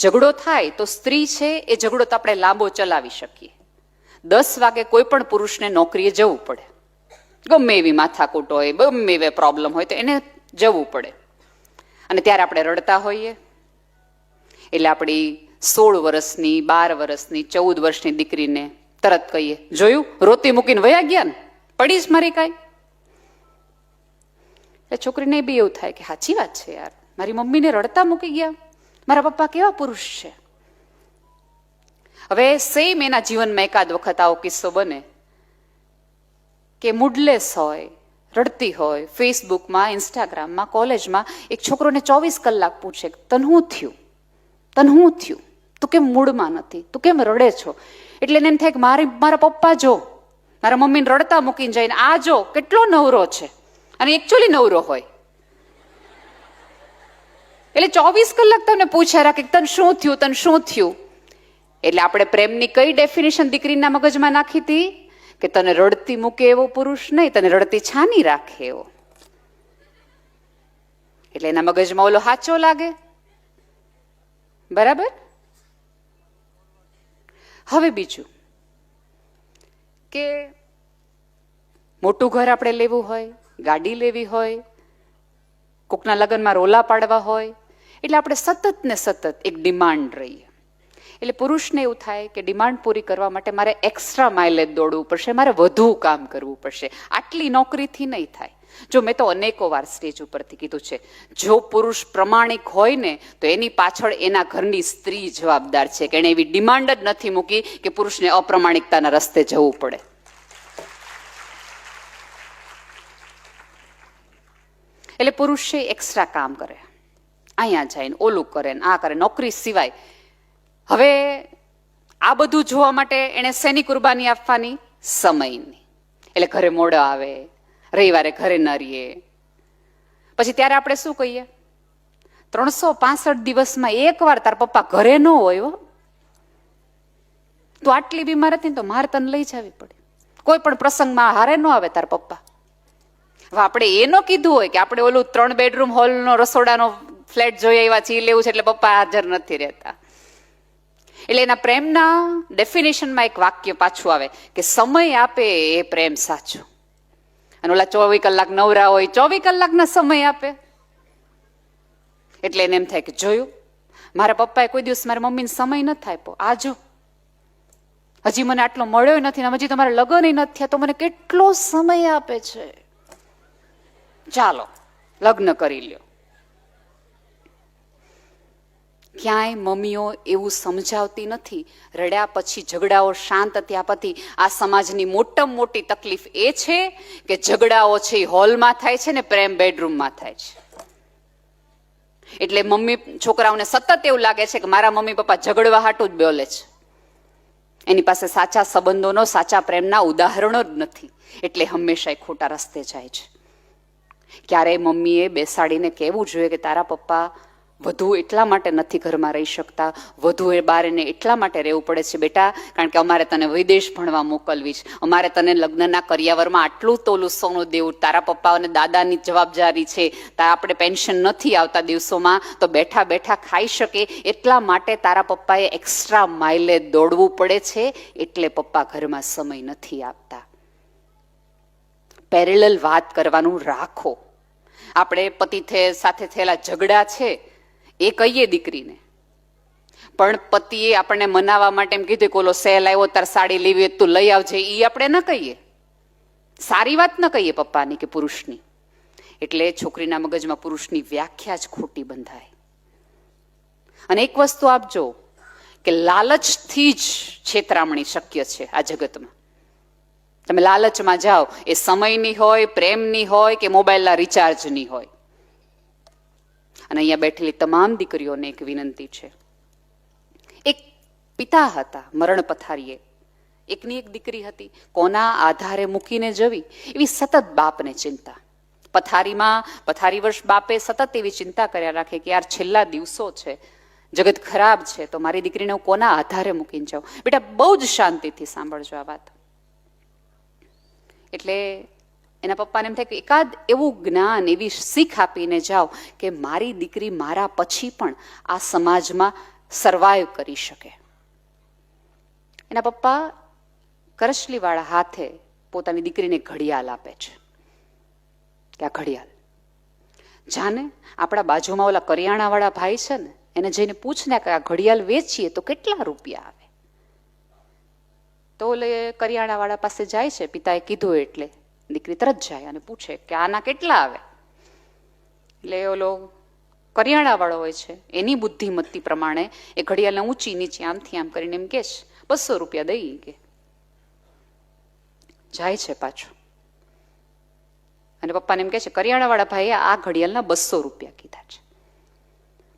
ઝઘડો થાય તો સ્ત્રી છે એ ઝઘડો તો આપણે લાંબો ચલાવી શકીએ. 10 વાગે કોઈ પણ પુરુષને નોકરીએ જવું પડે, ગમે એવી માથાકૂટ હોય, ગમે એવી પ્રોબ્લેમ હોય તો એને જવું પડે, અને ત્યારે આપણે રડતા હોઈએ. એટલે આપણી 16 વર્ષની, 12 વર્ષની, 14 વર્ષની દીકરીને તરત કહીએ, જોયું રોતી મૂકીને વયા ગયા ને, પડી જ મારી કાંઈ. એટલે છોકરીને બી એવું થાય કે સાચી વાત છે યાર, મારી મમ્મીને રડતા મૂકી ગયા, મારા પપ્પા કેવા પુરુષ છે. હવે સેમ એના જીવનમાં એકાદ વખત આવો કિસ્સો બને કે મૂડલેસ હોય, રડતી હોય, ફેસબુકમાં, ઇન્સ્ટાગ્રામમાં, કોલેજમાં એક છોકરોને 24 કલાક પૂછે, તને શું થયું, તને શું થયું, તું કેમ મૂડમાં નથી, તું કેમ રડે છો. એટલે એને એમ થાય કે મારા પપ્પા જો મારા મમ્મીને રડતા મૂકીને જઈને આ જો કેટલો નવરો છે, અને એકચ્યુઅલી નવરો હોય. એટલે 24 કલાક તમને પૂછ્યા રાખે તને શું થયું, તને શું થયું. એટલે આપણે પ્રેમની કઈ ડેફિનેશન દીકરીના મગજમાં નાખી હતી કે તને રડતી મૂકે એવો પુરુષ નહીં, તને રડતી છાની રાખે એવો. એટલે એના મગજમાં ઓલો સાચો લાગે. બરાબર. હવે બીજું કે મોટું ઘર આપણે લેવું હોય, ગાડી લેવી હોય, કોકના લગ્નમાં રોલા પાડવા હોય, એટલે આપણે સતત ને સતત એક ડિમાન્ડ રહીએ. એટલે પુરુષને એવું થાય કે ડિમાન્ડ પૂરી કરવા માટે મારે એક્સ્ટ્રા માઇલેજ દોડવું પડશે, મારે વધુ કામ કરવું પડશે, આટલી નોકરીથી નહીં થાય. જો મેં તો અનેકો વાર સ્ટેજ ઉપરથી કીધું છે, જો પુરુષ પ્રમાણિક હોય ને તો એની પાછળ એના ઘરની સ્ત્રી જવાબદાર છે કે એને એવી ડિમાન્ડ જ નથી મૂકી કે પુરુષને અપ્રમાણિકતાના રસ્તે જવું પડે. એટલે પુરુષ છે એક્સ્ટ્રા કામ કરે, અહીંયા જાય ને ઓલું કરે ને આ કરે, નોકરી સિવાય. હવે આ બધું જોવા માટે એને શેની કુરબાની આપવાની? સમયની. એટલે ઘરે મોડો આવે, રવિવારે ઘરે ન રહીએ. પછી ત્યારે આપણે શું કહીએ? 365 દિવસમાં એકવાર તાર પપ્પા ઘરે ન હોય, તું આટલી બીમાર હતી ને તો મારે તને લઈ જવી પડે, કોઈ પણ પ્રસંગમાં હારે ન આવે તાર પપ્પા. હવે આપણે એ ન કીધું હોય કે આપણે ઓલું 3 બેડરૂમ હોલનો રસોડાનો ફ્લેટ જોઈએ એવા ચી લેવું છે એટલે પપ્પા હાજર નથી રહેતા. એટલે એના પ્રેમના ડેફિનેશનમાં એક વાક્ય પાછું આવે કે સમય આપે એ પ્રેમ સાચો. અને ઓલા 24 કલાક નવરા હોય, 24 કલાકના સમય આપે. એટલે એને એમ થાય કે જોયું મારા પપ્પાએ કોઈ દિવસ મારા મમ્મીને સમય નથી આપ્યો, આ જો હજી મને આટલો મળ્યો નથી ને હજી તમારા લગ્ન નથી થયા તો મને કેટલો સમય આપે છે, ચાલો લગ્ન કરી લ્યો. ક્યાંય મમ્મીઓ એવું સમજાવતી નથી. રડ્યા પછી, ઝઘડાઓ શાંત થયા પછી આ સમાજની મોટામાં મોટી તકલીફ એ છે કે ઝઘડાઓ છે એ હોલમાં થાય છે ને પ્રેમ બેડરૂમમાં થાય છે. એટલે મમ્મી છોકરાઓને સતત એવું લાગે છે કે મારા મમ્મી પપ્પા ઝઘડવા હાટું જ બોલે છે, એની પાસે સાચા સંબંધોનો, સાચા પ્રેમના ઉદાહરણો જ નથી, એટલે હંમેશા એ ખોટા રસ્તે જાય છે. ક્યારેય મમ્મીએ બેસાડીને કહેવું જોઈએ કે તારા પપ્પા વધુ એટલા માટે નથી ઘરમાં રહી શકતા, વધુ એ બહાર એને એટલા માટે રહેવું પડે છે બેટા, કારણ કે અમારે તને વિદેશ ભણવા મોકલવી છે, અમારે તને લગ્નના કરિયાવરમાં આટલું તોલું સોનું દેવું, તારા પપ્પા અને દાદાની જવાબદારી છે, આપણે પેન્શન નથી આવતા દિવસોમાં તો બેઠા બેઠા ખાઈ શકે, એટલા માટે તારા પપ્પાએ એક્સ્ટ્રા માઇલેજ દોડવું પડે છે, એટલે પપ્પા ઘરમાં સમય નથી આપતા. પેરેલલ વાત કરવાનું રાખો. આપણે પતિ સાથે થયેલા ઝઘડા છે એ કહીએ દીકરીને, પણ પતિએ આપણને મનાવવા માટે એમ કીધું કે ઓલો સેલ આવ્યો તાર સાડી લેવી તું લઈ આવજે, એ આપણે ન કહીએ, સારી વાત ન કહીએ પપ્પાની કે પુરુષની. એટલે છોકરીના મગજમાં પુરુષની વ્યાખ્યા જ ખોટી બંધાય. અને એક વસ્તુ આપજો કે લાલચથી જ છેતરામણી શક્ય છે આ જગતમાં. તમે લાલચમાં જાઓ, એ સમયની હોય, પ્રેમની હોય કે મોબાઈલના રિચાર્જની હોય. અને અહીંયા બેઠેલી તમામ દીકરીઓને એક વિનંતી છે. એક પિતા હતા મરણ પથારીએ, એકની એક દીકરી હતી, કોના આધારે મૂકીને જવી એવી સતત બાપને ચિંતા. પથારીવશ બાપે સતત એવી ચિંતા કર્યા રાખે કે યાર છેલ્લા દિવસો છે, જગત ખરાબ છે, તો મારી દીકરીને હું કોના આધારે મૂકીને જાઉં. બેટા બહુ જ શાંતિથી સાંભળજો આ વાત. એટલે એના પપ્પાને એમ થાય કે એકાદ એવું જ્ઞાન, એવી શીખ આપીને જાઓ કે મારી દીકરી મારા પછી પણ આ સમાજમાં સર્વાઈવ કરી શકે. એના પપ્પા કરચલીવાળા હાથે પોતાની દીકરીને ઘડિયાળ આપે છે કે આ ઘડિયાળ જાને આપણા બાજુમાં ઓલા કરિયાણાવાળા ભાઈ છે ને એને જઈને પૂછને કે આ ઘડિયાળ વેચીએ તો કેટલા રૂપિયા આવે. તો ઓલે કરિયાણાવાળા પાસે જાય છે, પિતાએ કીધું એટલે દીકરી તરત જાય અને પૂછે કે આના કેટલા આવે. એટલે ઓલો કરિયાણાવાળો હોય છે એની બુદ્ધિમત્તી પ્રમાણે એ ઘડિયાળને ઊંચી નીચે આમથી આમ કરીને એમ કે 200 રૂપિયા દઈ કે જાય છે પાછો. અને પપ્પાને એમ કે છે કરિયાણાવાળા ભાઈએ આ ઘડિયાળના 200 રૂપિયા કીધા છે.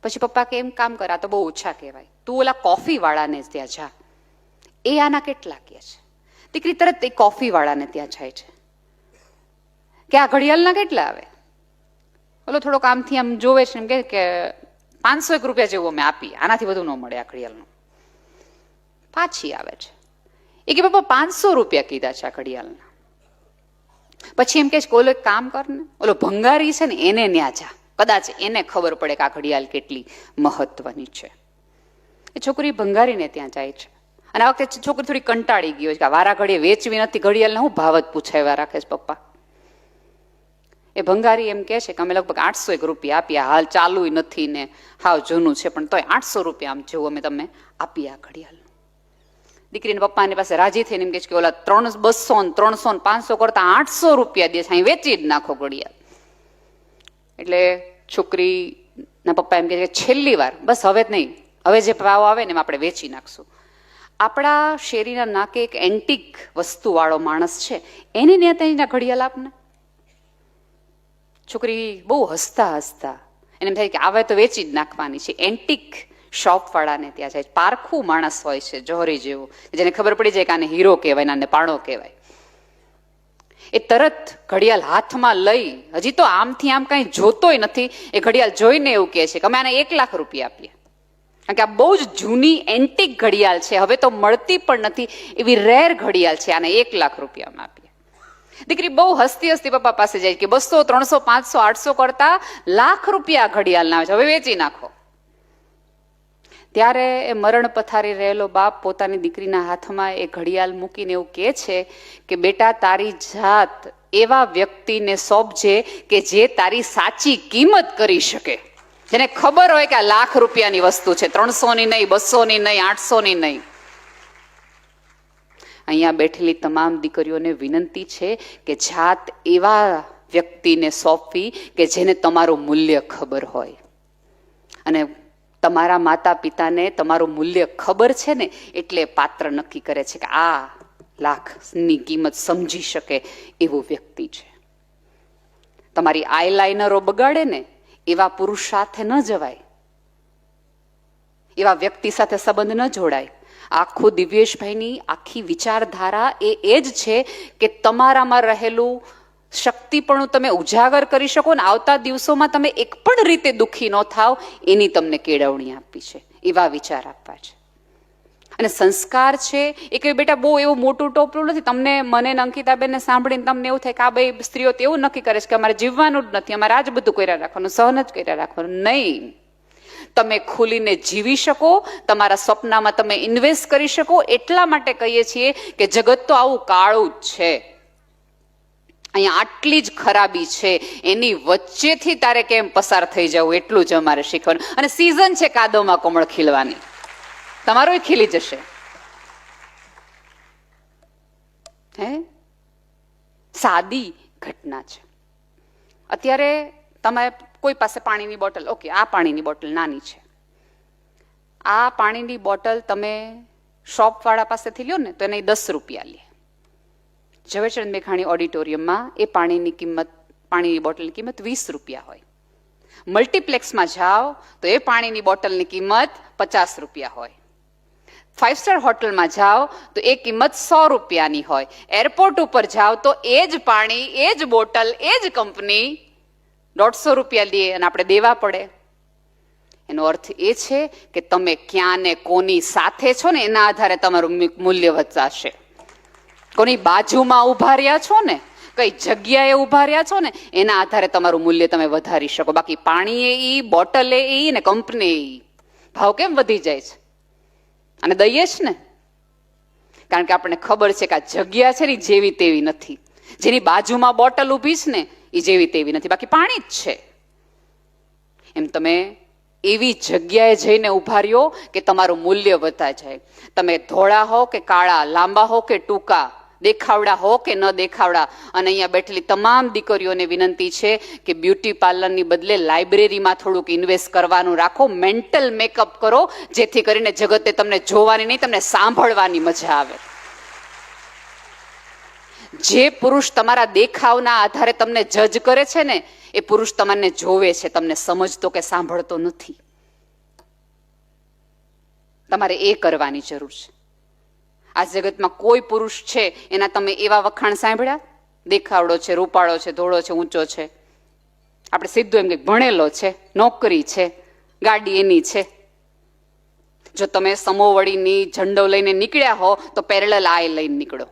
પછી પપ્પા કે એમ કામ કર, આ તો બહુ ઓછા કહેવાય, તું ઓલા કોફી વાળાને ત્યાં જા, એ આના કેટલા કહે છે. દીકરી તરત એ કોફી વાળાને ત્યાં જાય છે કે આ ઘડિયાળના કેટલા આવે. ઓલો થોડોક આમથી આમ જોવે છે, એમ કે 501 રૂપિયા જેવું અમે આપીએ, આનાથી વધુ ન મળે આ ઘડિયાળનું. પાછી આવે છે એ કે પપ્પા 500 રૂપિયા કીધા છે આ ઘડિયાળના. પછી એમ કે ઓલો એક કામ કર ને, ઓલો ભંગારી છે ને એને ન્યા જા, કદાચ એને ખબર પડે કે આ ઘડિયાળ કેટલી મહત્વની છે. એ છોકરી ભંગારીને ત્યાં જાય છે. અને આ વખતે છોકરી થોડી કંટાળી ગઈ હોય કે વારા ઘડીએ વેચવી નથી ઘડિયાળને, હું ભાવ જ પૂછાવ્યા રાખે છે પપ્પા. એ ભંગારી એમ કે છે કે અમે લગભગ 801 રૂપિયા આપ્યા, હાલ ચાલુ નથી ને હાવ જૂનું છે, પણ તોય 800 રૂપિયા આમ જેવું અમે તમને આપીએ આ ઘડિયાળનું. દીકરીને પપ્પાની પાસે રાજી થઈને એમ કે છે કે ઓલા 200 300 500 કરતા 800 રૂપિયા દે છે, અહીં વેચી જ નાખો ઘડિયાળ. એટલે છોકરીના પપ્પા એમ કે છે છેલ્લી વાર, બસ હવે જ નહીં, હવે જે ભાવ આવે ને એમ આપણે વેચી નાખશું. આપણા શેરીના નાકે એક એન્ટિક વસ્તુ વાળો માણસ છે, એની ને ત્યાં ઘડિયાળ આપને. છોકરી બહુ હસતા હસતા એને એમ થાય કે આવે તો વેચી જ નાખવાની છે. એન્ટિક શોપ વાળાને ત્યાં જાય. પારખું માણસ હોય છે જોહરી જેવું, જેને ખબર પડી જાય કે આને હીરો કહેવાય, આને પાણો કહેવાય. એ તરત ઘડિયાળ હાથમાં લઈ, હજી તો આમથી આમ કઈ જોતોય નથી, એ ઘડિયાળ જોઈને એવું કહે છે કે અમે આને 1 લાખ રૂપિયા આપીએ. કારણ કે આ બહુ જ જૂની એન્ટિક ઘડિયાળ છે, હવે તો મળતી પણ નથી, એવી રેર ઘડિયાળ છે, આને 1 લાખ રૂપિયામાં આપીએ. દીકરી બહુ હસતી હસતી પપ્પા પાસે જાય કે 200 300 500 800 કરતા લાખ રૂપિયા ઘડિયાળ ના આવે છે, હવે વેચી નાખો. ત્યારે એ મરણ પથારી રહેલો બાપ પોતાની દીકરીના હાથમાં એ ઘડિયાળ મૂકીને એવું કહે છે કે બેટા, તારી જાત એવા વ્યક્તિને સોંપજે કે જે તારી સાચી કિંમત કરી શકે, જેને ખબર હોય કે આ લાખ રૂપિયાની વસ્તુ છે, 300 ની નહીં, 200 ની નહીં, 800 ની નહીં. અહીંયા બેઠેલી તમામ દીકરીઓને વિનંતી છે કે જાત એવા વ્યક્તિને સોંપવી કે જેને તમારું મૂલ્ય ખબર હોય. અને તમારા માતા પિતાને તમારું મૂલ્ય ખબર છે ને એટલે પાત્ર નક્કી કરે છે કે આ લાખની કિંમત સમજી શકે એવું વ્યક્તિ છે. તમારી આઈલાઇનરો બગાડે ને એવા પુરુષ સાથે ન જવાય, એવા વ્યક્તિ સાથે સંબંધ ન જોડાય. આખું દિવ્યેશભાઈની આખી વિચારધારા એ જ છે કે તમારામાં રહેલું શક્તિપણું તમે ઉજાગર કરી શકો ને આવતા દિવસોમાં તમે એક પણ રીતે દુઃખી ન થાવ, એની તમને કેળવણી આપી છે, એવા વિચાર આપવા છે. અને સંસ્કાર છે એ કે બેટા બહુ એવું મોટું ટોપલું નથી. તમને મને અંકિતાબેનને સાંભળીને તમને એવું થાય કે આ બે સ્ત્રીઓ તો એવું નક્કી કરે છે કે અમારે જીવવાનું જ નથી, અમારે આ જ બધું કર્યા રાખવાનું, સહન જ કર્યા રાખવાનું. નહીં, તમે ખુલીને જીવી શકો, તમારા સપનામાં તમે ઇન્વેસ્ટ કરી શકો. એટલા માટે કહીએ છીએ કે જગત તો આવું કાળું જ છે, અહીંયા આટલી જ ખરાબી છે, એની વચ્ચેથી તારે કેમ પસાર થઈ જવું એટલું જ અમારે શીખવાનું. અને સિઝન છે કાદવમાં કમળ ખીલવાની, તમારોય ખીલી જશે. હે સાદી ઘટના છે. અત્યારે તમે કોઈ પાસે પાણીની બોટલ, ઓકે આ પાણીની બોટલ નાની છે, આ પાણીની બોટલ તમે શોપ વાળા પાસેથી લ્યો ને તો એને 10 રૂપિયા લે. ઝવેરચંદ મેઘાણી ઓડિટોરિયમમાં એ પાણીની બોટલની કિંમત 20 રૂપિયા હોય. મલ્ટીપ્લેક્સમાં જાઓ તો એ પાણીની બોટલની કિંમત 50 રૂપિયા હોય. 5 સ્ટાર હોટલમાં જાઓ તો એ કિંમત 100 રૂપિયાની હોય. એરપોર્ટ ઉપર જાઓ તો એ જ પાણી, એ જ બોટલ, એ જ કંપની 150 રૂપિયા લે અને આપણે દેવા પડે. એનો અર્થ એ છે કે તમે ક્યાં ને કોની સાથે છો ને એના આધારે તમારું મૂલ્ય વધશે. કોની બાજુમાં ઉભા રહ્યા છો ને, કઈ જગ્યાએ ઉભા રહ્યા છો ને એના આધારે તમારું મૂલ્ય તમે વધારી શકો. બાકી પાણી એ ઈ, બોટલ એ ઈ ને કંપની એ ઈ, ભાવ કેમ વધી જાય છે? અને દઈએ જ ને, કારણ કે આપણને ખબર છે કે આ જગ્યા છે ને જેવી તેવી નથી. જેની બાજુમાં બોટલ ઊભી છે ને એ જેવી તેવી નથી, બાકી પાણી જ છે. એમ તમે એવી જગ્યાએ જઈને ઉભા રહ્યો કે તમારું મૂલ્ય વધતા જાય. તમે ધોળા હો કે કાળા, લાંબા હો કે ટૂંકા, દેખાવડા હો કે ન દેખાવડા. અને અહીંયા બેઠેલી તમામ દીકરીઓને વિનંતી છે કે બ્યુટી પાર્લરની બદલે લાઇબ્રેરીમાં થોડુંક ઇન્વેસ્ટ કરવાનું રાખો. મેન્ટલ મેકઅપ કરો, જેથી કરીને જગતે તમને જોવાની નહીં, તમને સાંભળવાની મજા આવે. જે પુરુષ તમારા દેખાવના આધારે તમને જજ કરે છે ને એ પુરુષ તમને જોવે છે, તમને સમજતો કે સાંભળતો નથી. તમારે એ કરવાની જરૂર છે. આ જગતમાં કોઈ પુરુષ છે એના તમે એવા વખાણ સાંભળ્યા? દેખાવડો છે, રૂપાળો છે, ધોળો છે, ઊંચો છે. આપણે સીધું એમ કે ભણેલો છે, નોકરી છે, ગાડી એની છે. જો તમે સમોવડીની ઝંડો લઈને નીકળ્યા હો તો પેરેલલ આય લઈને નીકળો,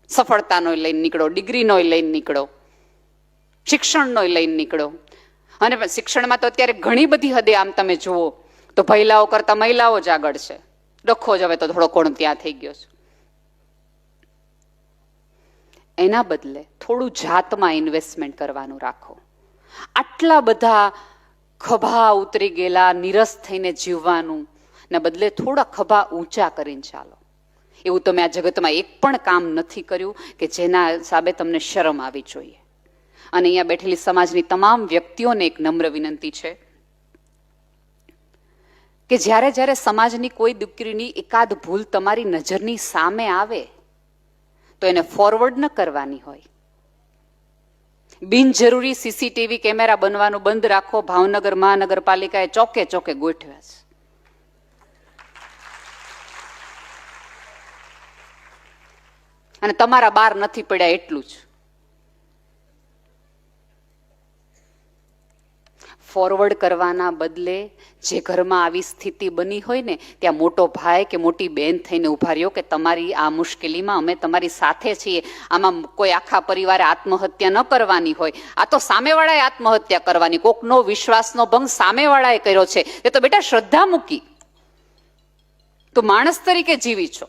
સફળતાનો લઈને નીકળો, ડિગ્રીનો લઈને નીકળો, શિક્ષણનો લઈને નીકળો. અને શિક્ષણમાં તો અત્યારે ઘણી બધી હદે આમ તમે જુઓ તો મહિલાઓ કરતા મહિલાઓ જ આગળ છે. ડખો જ હવે તો થોડો કોણ ત્યાં થઈ ગયો છે. એના બદલે થોડું જાતમાં ઇન્વેસ્ટમેન્ટ કરવાનું રાખો. આટલા બધા ખભા ઉતરી ગયેલા નિરસ થઈને જીવવાનું ને બદલે થોડા ખભા ઊંચા કરીને ચાલો. એવું તમે આ જગતમાં એક પણ કામ નથી કર્યું કે જેના હિસાબે તમને શરમ આવી જોઈએ. અને અહીંયા બેઠેલી સમાજની તમામ વ્યક્તિઓને એક નમ્ર વિનંતી છે કે જ્યારે જ્યારે સમાજની કોઈ દીકરીની એકાદ ભૂલ તમારી નજરની સામે આવે તો એને ફોરવર્ડ ન કરવાની હોય. બિનજરૂરી સીસીટીવી કેમેરા બનવાનું બંધ રાખો. ભાવનગર મહાનગરપાલિકાએ ચોકે ચોકે ગોઠવ્યા છે. અને તમારા બાર નથી પડ્યા એટલું જ. ફોરવર્ડ કરવાના બદલે જે ઘરમાં આવી સ્થિતિ બની હોય ને ત્યાં મોટો ભાઈ કે મોટી બેન થઈને ઉભા રહ્યો કે તમારી આ મુશ્કેલીમાં અમે તમારી સાથે છીએ. આમાં કોઈ આખા પરિવારે આત્મહત્યા ન કરવાની હોય. આ તો સામેવાળાએ આત્મહત્યા કરવાની. કોકનો વિશ્વાસનો ભંગ સામેવાળાએ કર્યો છે. એ તો બેટા શ્રદ્ધા મૂકી, તો માણસ તરીકે જીવી છો.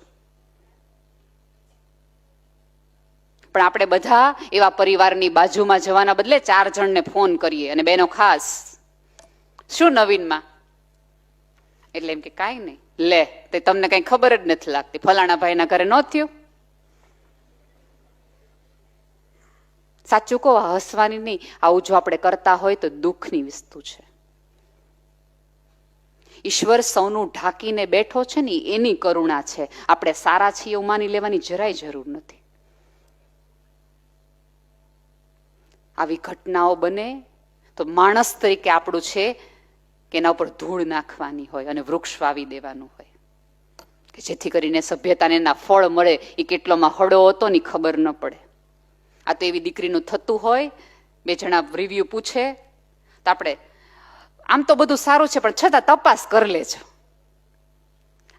પણ આપણે બધા એવા પરિવારની બાજુમાં જવાના બદલે 4 જણને ફોન કરીએ. અને બેનો ખાસ, શું નવીનમાં? એટલે એમ કે કાંઈ નહીં. લે, તે તમને કઈ ખબર જ નથી લાગતી. ફલાણા ભાઈના ઘરે ન થયું. સાચું કહો, હસવાની નહીં. આવું જો આપણે કરતા હોય તો દુઃખની વસ્તુ છે. ઈશ્વર સૌનું ઢાંકીને બેઠો છે ને એની કરુણા છે. આપણે સારા છીએ એવું માની લેવાની જરાય જરૂર નથી. આવી ઘટનાઓ બને તો માણસ તરીકે આપણું છે કે એના ઉપર ધૂળ નાખવાની હોય અને વૃક્ષ વાવી દેવાનું હોય કે જેથી કરીને સભ્યતાને એના ફળ મળે. એ કેટલોમાં હળો હતો ને ખબર ન પડે. આ તો એવી દીકરીનું થતું હોય, 2 જણા રિવ્યુ પૂછે તો આપણે આમ તો બધું સારું છે પણ છતાં તપાસ કરી લેજો.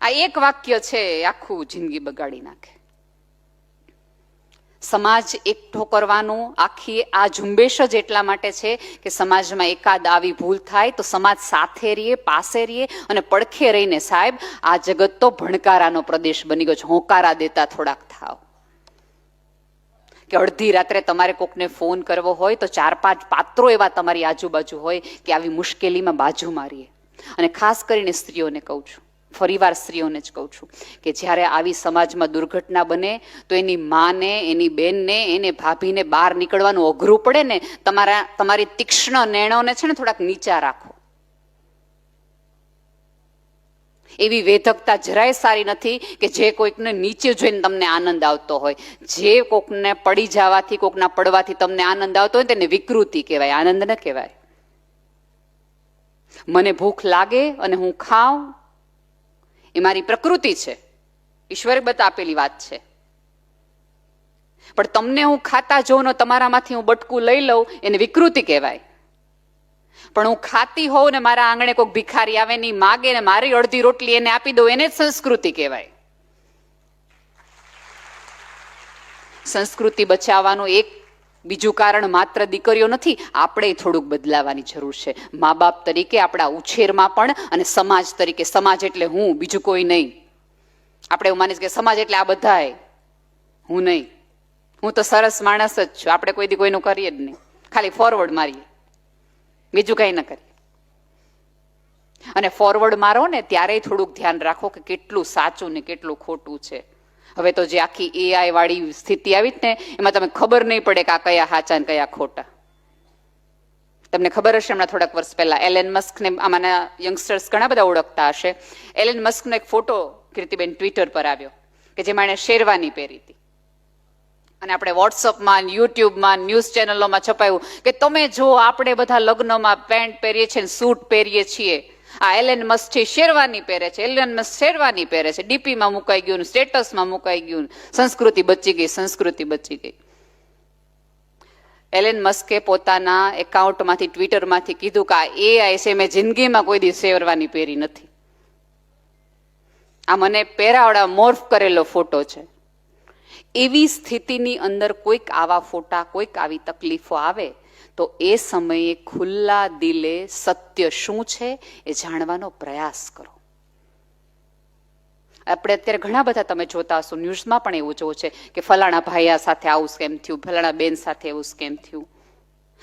આ એક વાક્ય છે આખું જિંદગી બગાડી નાખે. સમાજ એકઠો કરવાનું આખી આ ઝુંબેશ જ એટલા માટે છે કે સમાજમાં એકાદ આવી ભૂલ થાય તો સમાજ સાથે રહીએ, પાસે રહીએ અને પડખે રહીને સાહેબ આ જગત તો ભણકારાનો પ્રદેશ બની ગયો છે. હોંકારા દેતા થોડાક થાવ. કે અડધી રાત્રે તમારે કોકને ફોન કરવો હોય તો 4-5 પાત્રો એવા તમારી આજુબાજુ હોય કે આવી મુશ્કેલીમાં બાજુ મારીએ. અને ખાસ કરીને સ્ત્રીઓને કહું છું, ફરીવાર સ્ત્રીઓને જ કહું છું કે જ્યારે આવી સમાજમાં દુર્ઘટના બને તો એની માને, એની બેનને, એને ભાભીને બહાર નીકળવાનું અઘરું પડે ને, તમારી તીક્ષ્ણ નેણોને છે ને થોડાક નીચા રાખો. એવી વેધકતા જરાય સારી નથી કે જે કોઈકને નીચે જોઈને તમને આનંદ આવતો હોય. જે કોકને પડી જવાથી, કોકના પડવાથી તમને આનંદ આવતો હોય તેને વિકૃતિ કહેવાય, આનંદ ન કહેવાય. મને ભૂખ લાગે અને હું ખાઉં એ મારી પ્રકૃતિ છે, ઈશ્વરે આપેલી વાત છે. પણ તમને હું ખાતા જોઉં ને તમારામાંથી હું બટકું લઈ લઉં એને વિકૃતિ કહેવાય. પણ હું ખાતી હોઉં ને મારા આંગણે કોઈક ભિખારી આવે ને માગે ને મારી અડધી રોટલી એને આપી દઉં એને જ સંસ્કૃતિ કહેવાય. સંસ્કૃતિ બચાવવાનું એક બીજું કારણ માત્ર દીકરીઓ નથી, આપણે થોડુંક બદલાવાની જરૂર છે. મા બાપ તરીકે આપણા ઉછેરમાં પણ, અને સમાજ તરીકે. સમાજ એટલે હું, બીજું કોઈ નહીં. આપણે એવું માનીશ કે સમાજ એટલે આ બધાય, હું નહીં. હું તો સરસ માણસ જ છું. આપણે કોઈ દી કોઈનું કરીએ જ નહીં, ખાલી ફોરવર્ડ મારીએ, બીજું કઈ ન કરીએ. અને ફોરવર્ડ મારો ને ત્યારે થોડુંક ધ્યાન રાખો કે કેટલું સાચું ને કેટલું ખોટું છે. હવે તો જે આખી AI વાળી સ્થિતિ આવી ને, એમાં તમે ખબર નહીં પડે કે આ કયા સાચા ને કયા ખોટા. તમને ખબર હશે, હમણાં થોડાક વર્ષ પહેલા એલન મસ્ક ને આમાંના યંગસ્ટર્સ ઘણા બધા ઓળખતા હશે. એલન મસ્કનો એક ફોટો કીર્તિબેન ટ્વિટર પર આવ્યો કે જેમાં એણે શેરવાની પહેરી હતી, અને આપણે વોટ્સઅપમાં, યુટ્યુબમાં, ન્યૂઝ ચેનલોમાં છપાયું કે તમે જો આપણે બધા લગ્નમાં પેન્ટ પહેરીએ છીએ, સૂટ પહેરીએ છીએ, આ એલન મસ્ક છે શેરવાની પહેરે છે, એલન મસ્ક શેરવાની પહેરે છે, ડીપીમાં મુકાઈ ગયું, સ્ટેટસમાં મુકાઈ ગયું, સંસ્કૃતિ બચી ગઈ, સંસ્કૃતિ બચી ગઈ. એલન મસ્કે પોતાના એકાઉન્ટમાંથી, ટ્વિટરમાંથી કીધું કે આ AI છે, મેં જિંદગીમાં કોઈ દિવસ શેરવાની પહેરી નથી. આ મને પહેરાવડા મોર્ફ કરેલો ફોટો છે. એવી સ્થિતિની અંદર કોઈક આવા ફોટા, કોઈક આવી તકલીફો આવે તો એ સમયે ખુલ્લા દિલે સત્ય શું છે એ જાણવાનો પ્રયાસ કરો. આપણે અત્યારે ઘણા બધા તમે જોતા હશો, ન્યૂઝમાં પણ એવું જોવું છે કે ફલાણા ભાઈયા સાથે આવું સ્કેમ થયું, ફલાણા બેન સાથે એવું સ્કેમ થયું.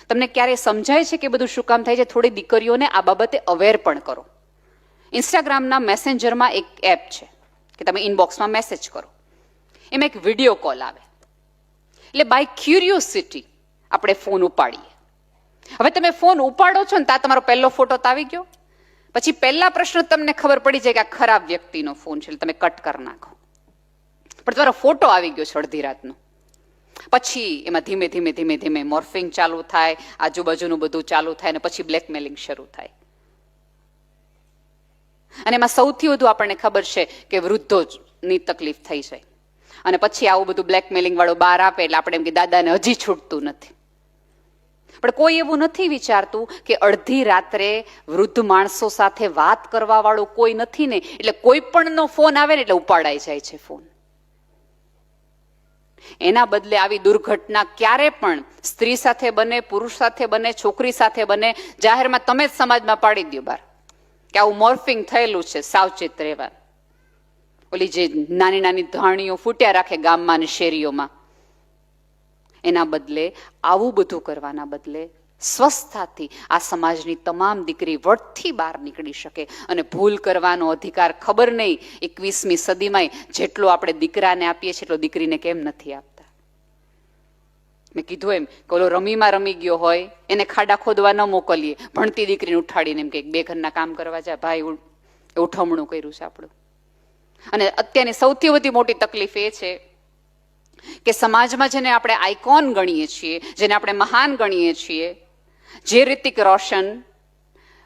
તમને ક્યારે સમજાય છે કે બધું શું કામ થાય છે? થોડી દીકરીઓને આ બાબતે અવેર પણ કરો. ઇન્સ્ટાગ્રામના મેસેન્જરમાં એક એપ છે કે તમે ઇનબોક્સમાં મેસેજ કરો, એમાં એક વિડીયો કોલ આવે, એટલે બાય ક્યુરિયોસિટી આપણે ફોન ઉપાડીએ. હવે તમે ફોન ઉપાડો છો ને ત્યાં તમારો પહેલો ફોટો તો આવી ગયો, પછી પહેલા પ્રશ્ન તમને ખબર પડી જાય કે આ ખરાબ વ્યક્તિનો ફોન છે, એટલે તમે કટ કરી નાખો. પણ તમારો ફોટો આવી ગયો છે અડધી રાતનો. પછી એમાં ધીમે ધીમે ધીમે ધીમે મોર્ફિંગ ચાલુ થાય, આજુબાજુનું બધું ચાલુ થાય, અને પછી બ્લેકમેલિંગ શરૂ થાય. અને એમાં સૌથી વધુ આપણને ખબર છે કે વૃદ્ધોની તકલીફ થઈ જાય, અને પછી આવું બધું બ્લેકમેલિંગ વાળું બહાર આપે એટલે આપણે એમ કે દાદાને હજી છૂટતું નથી. પણ કોઈ એવું નથી વિચારતું કે અડધી રાત્રે વૃદ્ધ માણસો સાથે વાત કરવા વાળું કોઈ નથી ને, એટલે કોઈ પણનો ફોન આવે ને એટલે ઉપાડાઈ જાય છે ફોન. એના બદલે આવી દુર્ઘટના ક્યારે પણ સ્ત્રી સાથે બને, પુરુષ સાથે બને, છોકરી સાથે બને, જાહેરમાં તમે જ સમાજમાં પાડી દો બહાર કે આવું મોર્ફિંગ થયેલું છે, સાવચેત રહેવા. ઓલી જે નાની નાની ધાણીઓ ફૂટ્યા રાખે ગામમાં અને શેરીઓમાં, એના બદલે આવું બધું કરવાના બદલે સ્વસ્થતાથી આ સમાજની તમામ દીકરી વટથી બહાર નીકળી શકે. અને ભૂલ કરવાનો અધિકાર ખબર નહીં 21મી સદીમાં જેટલો આપણે દીકરાને આપીએ છીએ એટલો દીકરીને કેમ નથી આપતા. મેં કીધું એમ કે ઓલો રમીમાં રમી ગયો હોય એને ખાડા ખોદવા ન મોકલીએ, ભણતી દીકરીને ઉઠાડીને એમ કે બે ઘરના કામ કરવા જાય, ભાઈ ઉઠમણું કર્યું છે આપણું. અને અત્યારની સૌથી વધુ મોટી તકલીફ એ છે કે સમાજમાં જેને આપણે આઇકોન ગણીએ છીએ, જેને આપણે મહાન ગણીએ છીએ, જે રિતિક રોશન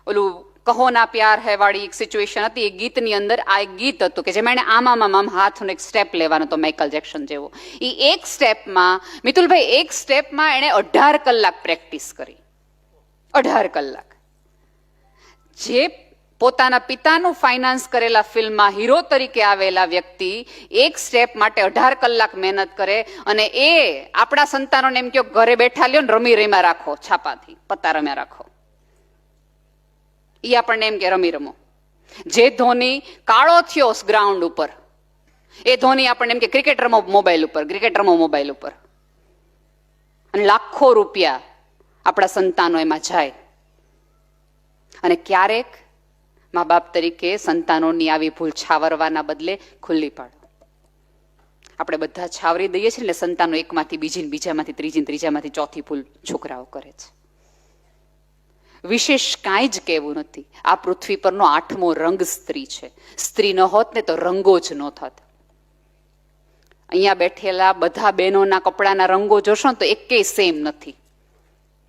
ઓલું કહો ના પ્યાર હે વાળી એક સિચ્યુએશન હતી, એ ગીતની અંદર આ એક ગીત હતું કે જેમાં એને આમ હાથનો એક સ્ટેપ લેવાનો હતો માઇકલ જેક્સન જેવો. એ એક સ્ટેપમાં મિતુલભાઈ, એક સ્ટેપમાં એને 18 કલાક પ્રેક્ટિસ કરી. 18 કલાક. જે પોતાના પિતાનું ફાઇનાન્સ કરેલા ફિલ્મમાં હીરો તરીકે આવેલા વ્યક્તિ એક સ્ટેપ માટે 18 કલાક મહેનત કરે, અને એ આપણા સંતાનોને એમ કહો ઘરે બેઠા લ્યો ને રમી રમ્યા રાખો, છાપાથી પત્તા રમ્યા રાખો. એ આપણને એમ કે રમી રમો. જે ધોની કાળો થયો ગ્રાઉન્ડ ઉપર, એ ધોની આપણને એમ કે ક્રિકેટ રમો મોબાઈલ ઉપર, ક્રિકેટ રમો મોબાઈલ ઉપર. અને લાખો રૂપિયા આપણા સંતાનો એમાં જાય. અને ક્યારેક મા બાપ તરીકે સંતાનોની આવી ભૂલ છાવરવાના બદલે ખુલ્લી પાડો. આપણે બધા છાવરી દઈએ છીએ એટલે સંતાનો એકમાંથી બીજી, બીજામાંથી ત્રીજી, ત્રીજામાંથી ચોથી ભૂલ છોકરાઓ કરે છે. વિશેષ કાંઈ જ કહેવું નથી. આ પૃથ્વી પરનો 8મો રંગ સ્ત્રી છે. સ્ત્રી ન હોત ને તો રંગો જ ન થત. અહીંયા બેઠેલા બધા બહેનોના કપડાના રંગો જોશો ને તો એકેય સેમ નથી,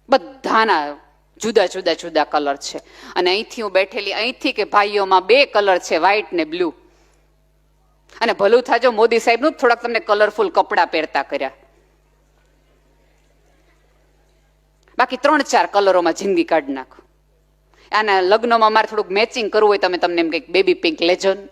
બધાના જુદા જુદા જુદા કલર છે. અને અહીંથી હું બેઠેલી, અહીંથી કે ભાઈઓમાં 2 કલર છે, વ્હાઈટ ને બ્લુ. અને ભલું થાજો મોદી સાહેબનું થોડાક તમને કલરફુલ કપડા પહેરતા કર્યા, બાકી 3-4 કલરોમાં જિંદગી કાઢી નાખો. આના લગ્નમાં મારે થોડુંક મેચિંગ કરવું હોય, તમને એમ કંઈક બેબી પિંક લેજો ને,